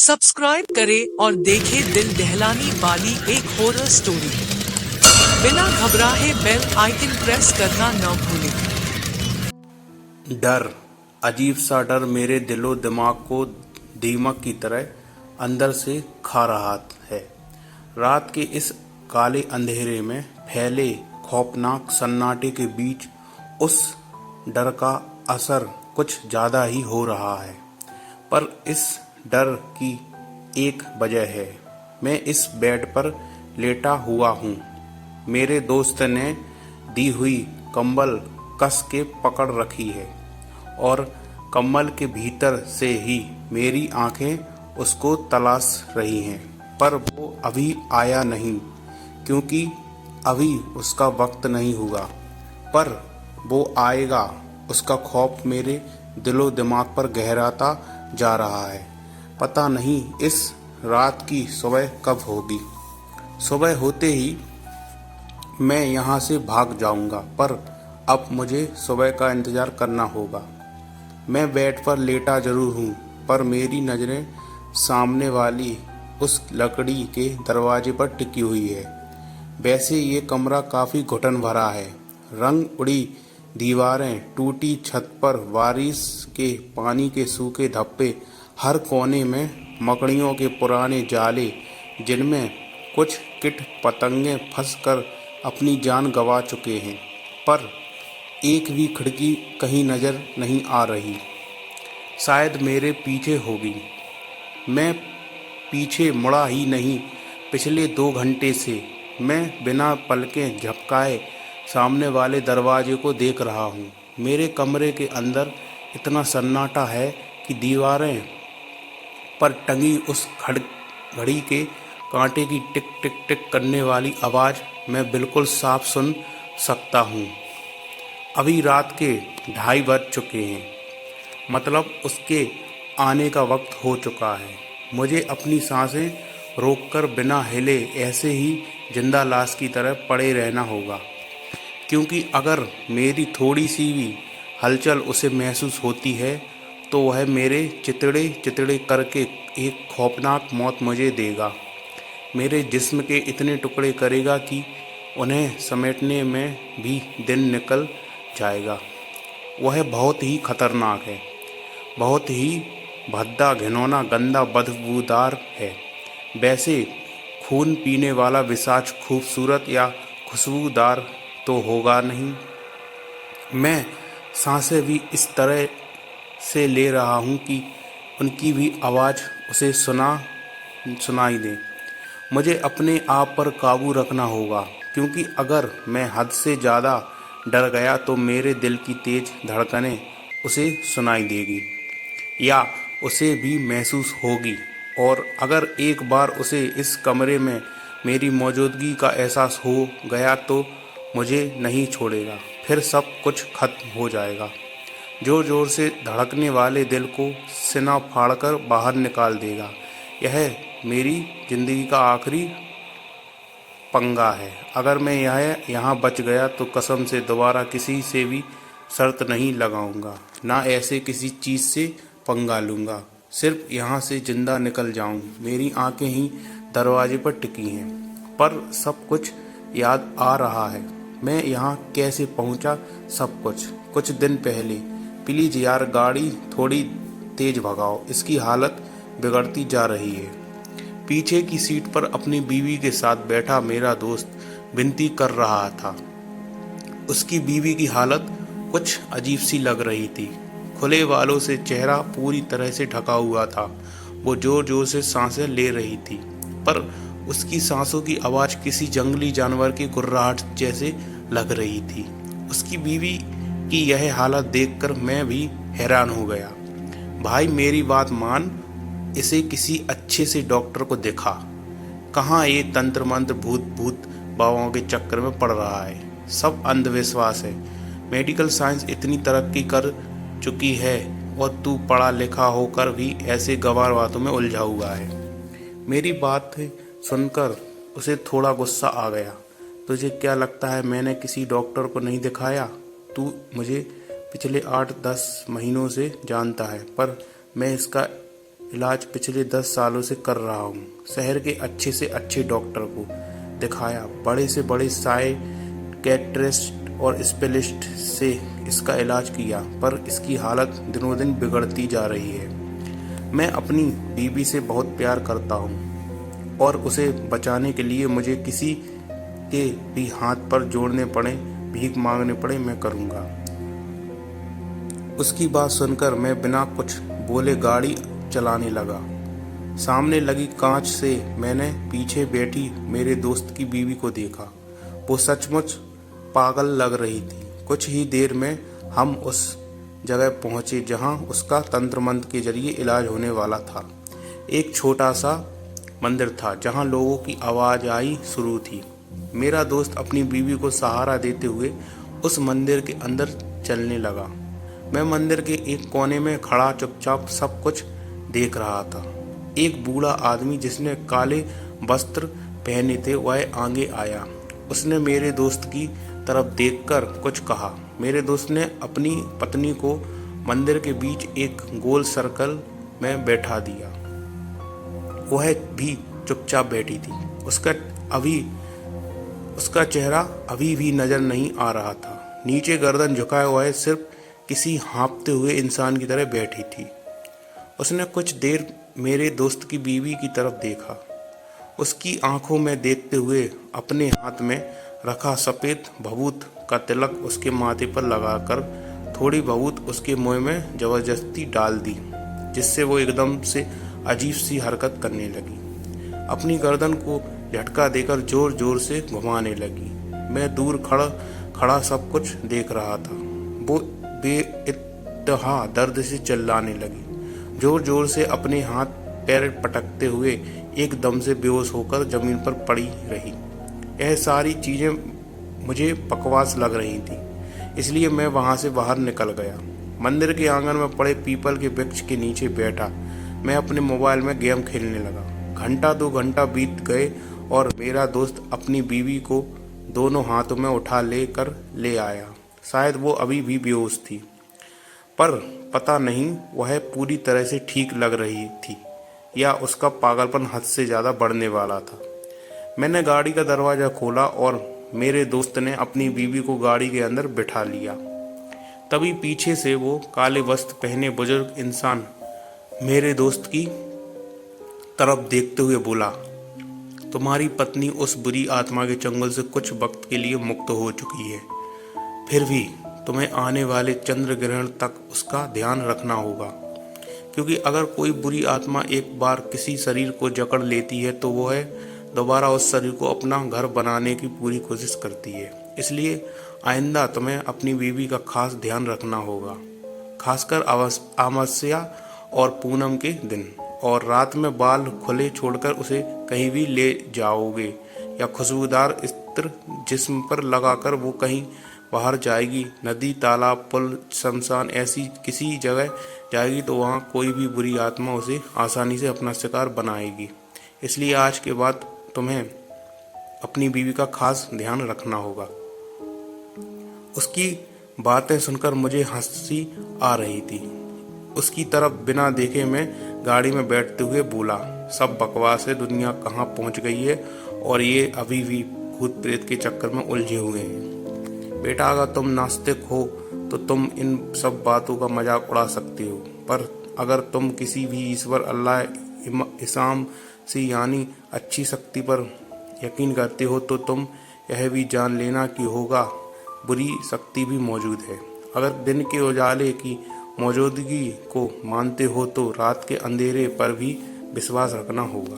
Subscribe करें और देखें दिल दहलाने वाली एक हॉरर स्टोरी। बिना घबराए बेल आइकन प्रेस करना न भूलें। डर, अजीब सा डर मेरे दिलो दिमाग को दीमक की तरह अंदर से खा रहा है। रात के इस काले अंधेरे में फैले खौफनाक सन्नाटे के बीच उस डर का असर कुछ ज्यादा ही हो रहा है। पर इस डर की एक वजह है। मैं इस बेड पर लेटा हुआ हूँ। मेरे दोस्त ने दी हुई कंबल कस के पकड़ रखी है और कंबल के भीतर से ही मेरी आंखें उसको तलाश रही हैं। पर वो अभी आया नहीं, क्योंकि अभी उसका वक्त नहीं हुआ। पर वो आएगा, उसका खौफ मेरे दिलो दिमाग पर गहराता जा रहा है। पता नहीं इस रात की सुबह कब होगी। सुबह होते ही मैं यहाँ से भाग जाऊंगा, पर अब मुझे सुबह का इंतजार करना होगा। मैं बेड पर लेटा जरूर हूँ, पर मेरी नज़रें सामने वाली उस लकड़ी के दरवाजे पर टिकी हुई है। वैसे ये कमरा काफ़ी घुटन भरा है। रंग उड़ी दीवारें, टूटी छत पर बारिश के पानी के सूखे धब्बे, हर कोने में मकड़ियों के पुराने जाले, जिनमें कुछ कीट पतंगे फंसकर अपनी जान गंवा चुके हैं। पर एक भी खिड़की कहीं नज़र नहीं आ रही। शायद मेरे पीछे होगी। मैं पीछे मुड़ा ही नहीं। पिछले 2 घंटे से मैं बिना पलकें झपकाए सामने वाले दरवाजे को देख रहा हूँ। मेरे कमरे के अंदर इतना सन्नाटा है कि दीवारें पर टंगी उस घड़ी के कांटे की टिक टिक टिक करने वाली आवाज़ मैं बिल्कुल साफ सुन सकता हूँ। अभी रात के 2:30 बज चुके हैं, मतलब उसके आने का वक्त हो चुका है। मुझे अपनी सांसें रोककर बिना हिले ऐसे ही जिंदा लाश की तरह पड़े रहना होगा, क्योंकि अगर मेरी थोड़ी सी भी हलचल उसे महसूस होती है तो वह मेरे चितड़े चितड़े करके एक खौफनाक मौत मुझे देगा। मेरे जिस्म के इतने टुकड़े करेगा कि उन्हें समेटने में भी दिन निकल जाएगा। वह बहुत ही खतरनाक है, बहुत ही भद्दा, घिनौना, गंदा, बदबूदार है। वैसे खून पीने वाला विशाच खूबसूरत या खुशबूदार तो होगा नहीं। मैं सांसें भी इस तरह से ले रहा हूँ कि उनकी भी आवाज़ उसे सुनाई दे। मुझे अपने आप पर काबू रखना होगा, क्योंकि अगर मैं हद से ज़्यादा डर गया तो मेरे दिल की तेज़ धड़कनें उसे सुनाई देगी या उसे भी महसूस होगी। और अगर एक बार उसे इस कमरे में मेरी मौजूदगी का एहसास हो गया तो मुझे नहीं छोड़ेगा। फिर सब कुछ खत्म हो जाएगा। जोर जोर से धड़कने वाले दिल को सीना फाड़कर बाहर निकाल देगा। यह मेरी ज़िंदगी का आखिरी पंगा है। अगर मैं यहाँ बच गया तो कसम से दोबारा किसी से भी शर्त नहीं लगाऊंगा, ना ऐसे किसी चीज़ से पंगा लूँगा। सिर्फ यहाँ से जिंदा निकल जाऊँ। मेरी आंखें ही दरवाजे पर टिकी हैं, पर सब कुछ याद आ रहा है। मैं यहाँ कैसे पहुँचा, सब कुछ दिन पहले। प्लीज़ यार, गाड़ी थोड़ी तेज़ भगाओ, इसकी हालत बिगड़ती जा रही है। पीछे की सीट पर अपनी बीवी के साथ बैठा मेरा दोस्त विनती कर रहा था। उसकी बीवी की हालत कुछ अजीब सी लग रही थी। खुले बालों से चेहरा पूरी तरह से ढका हुआ था। वो जोर जोर से सांसें ले रही थी, पर उसकी सांसों की आवाज़ किसी जंगली जानवर की गुर्राहट जैसे लग रही थी। उसकी बीवी की यह हालत देखकर मैं भी हैरान हो गया। भाई मेरी बात मान, इसे किसी अच्छे से डॉक्टर को दिखा। कहाँ ये तंत्र मंत्र भूत बाबाओं के चक्कर में पड़ रहा है। सब अंधविश्वास है। मेडिकल साइंस इतनी तरक्की कर चुकी है और तू पढ़ा लिखा होकर भी ऐसे गंवार बातों में उलझा हुआ है। मेरी बात सुनकर उसे थोड़ा गुस्सा आ गया। तुझे क्या लगता है मैंने किसी डॉक्टर को नहीं दिखाया? तू मुझे पिछले 8-10 महीनों से जानता है, पर मैं इसका इलाज पिछले 10 सालों से कर रहा हूँ। शहर के अच्छे से अच्छे डॉक्टर को दिखाया, बड़े से बड़े साइकियाट्रिस्ट और स्पेशलिस्ट से इसका इलाज किया, पर इसकी हालत दिनों दिन बिगड़ती जा रही है। मैं अपनी बीवी से बहुत प्यार करता हूँ और उसे बचाने के लिए मुझे किसी के भी हाथ पर जोड़ने पड़े, भीख मांगने पड़े, मैं करूँगा। उसकी बात सुनकर मैं बिना कुछ बोले गाड़ी चलाने लगा। सामने लगी कांच से मैंने पीछे बैठी मेरे दोस्त की बीवी को देखा। वो सचमुच पागल लग रही थी। कुछ ही देर में हम उस जगह पहुंचे जहां उसका तंत्र मंत्र के जरिए इलाज होने वाला था। एक छोटा सा मंदिर था जहां लोगों की आवाज आई शुरू थी। मेरा दोस्त अपनी बीवी को सहारा देते हुए उस मंदिर के अंदर चलने लगा। मैं मंदिर के एक कोने में खड़ा चुपचाप सब कुछ देख रहा था। एक बूढ़ा आदमी जिसने काले वस्त्र पहने थे वह आगे आया। उसने मेरे दोस्त की तरफ देखकर कुछ कहा। मेरे दोस्त ने अपनी पत्नी को मंदिर के बीच एक गोल सर्कल में बैठा दिया। वह भी चुपचाप बैठी थी। उसका चेहरा अभी भी नजर नहीं आ रहा था। नीचे गर्दन झुकाए हुए सिर्फ किसी हाँफते हुए इंसान की तरह बैठी थी। उसने कुछ देर मेरे दोस्त की बीवी की तरफ देखा। उसकी आंखों में देखते हुए अपने हाथ में रखा सफेद भभूत का तिलक उसके माथे पर लगाकर थोड़ी भभूत उसके मुंह में जबरदस्ती डाल दी, जिससे वो एकदम से अजीब सी हरकत करने लगी। अपनी गर्दन को झटका देकर जोर जोर से घुमाने लगी। मैं दूर खड़ा सब कुछ देख रहा था। वो बेइंतहा दर्द से चिल्लाने लगी, जोर जोर से अपने हाथ पैर पटकते हुए एकदम से बेहोश होकर जमीन पर पड़ी रही। यह सारी चीजें मुझे बकवास लग रही थी, इसलिए मैं वहां से बाहर निकल गया। मंदिर के आंगन में पड़े पीपल के वृक्ष के नीचे बैठा मैं अपने मोबाइल में गेम खेलने लगा। घंटा 2 घंटा बीत गए और मेरा दोस्त अपनी बीवी को दोनों हाथों में उठा ले आया। शायद वो अभी भी बेहोश थी, पर पता नहीं वह पूरी तरह से ठीक लग रही थी या उसका पागलपन हद से ज्यादा बढ़ने वाला था। मैंने गाड़ी का दरवाजा खोला और मेरे दोस्त ने अपनी बीवी को गाड़ी के अंदर बिठा लिया। तभी पीछे से वो काले वस्त्र पहने बुजुर्ग इंसान मेरे दोस्त की तरफ देखते हुए बोला, तुम्हारी पत्नी उस बुरी आत्मा के चंगुल से कुछ वक्त के लिए मुक्त हो चुकी है, फिर भी तुम्हें आने वाले चंद्र ग्रहण तक उसका ध्यान रखना होगा, क्योंकि अगर कोई बुरी आत्मा एक बार किसी शरीर को जकड़ लेती है तो वह दोबारा उस शरीर को अपना घर बनाने की पूरी कोशिश करती है। इसलिए आइंदा तुम्हें अपनी बीवी का खास ध्यान रखना होगा, खासकर अमावस्या और पूनम के दिन। और रात में बाल खुले छोड़कर उसे कहीं भी ले जाओगे या खुशबूदार इत्र जिस्म पर लगाकर वो कहीं बाहर जाएगी, नदी, तालाब, पुल, शमशान, ऐसी किसी जगह जाएगी तो वहाँ कोई भी बुरी आत्मा उसे आसानी से अपना शिकार बनाएगी। इसलिए आज के बाद तुम्हें अपनी बीवी का खास ध्यान रखना होगा। उसकी बातें सुनकर मुझे हंसी आ रही थी। उसकी तरफ बिना देखे मैं गाड़ी में बैठते हुए बोला, सब बकवास है, दुनिया कहाँ पहुँच गई है और ये अभी भी भूत प्रेत के चक्कर में उलझे हुए हैं। बेटा, अगर तुम नास्तिक हो तो तुम इन सब बातों का मजाक उड़ा सकते हो, पर अगर तुम किसी भी ईश्वर, अल्लाह, इस्लाम से यानी अच्छी शक्ति पर यकीन करते हो तो तुम यह भी जान लेना कि होगा बुरी शक्ति भी मौजूद है। अगर दिन के उजाले की मौजूदगी को मानते हो तो रात के अंधेरे पर भी विश्वास रखना होगा।